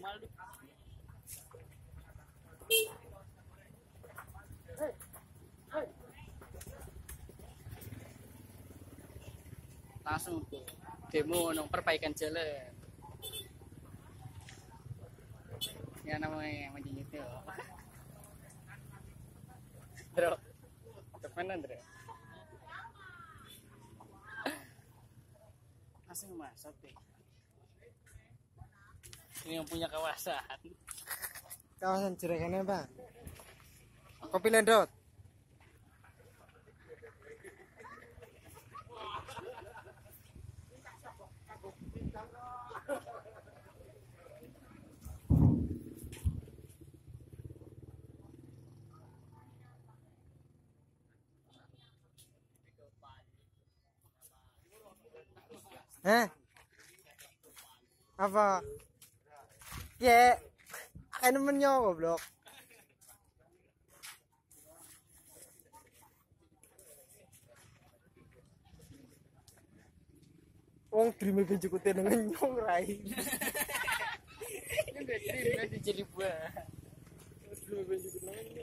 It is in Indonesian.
malu. Langsung demo nong perbaikan jalan. Ya namanya macam itu. Bro, mana Andre? Langsung masuk deh. Ini yang punya kawasan. Kawasan Juragan apa? Kopi Lendot. Apa? Ya, akan menyo goblok. Wong dream ben cukute dengan nyong rai. Ini udah dream jadi buah.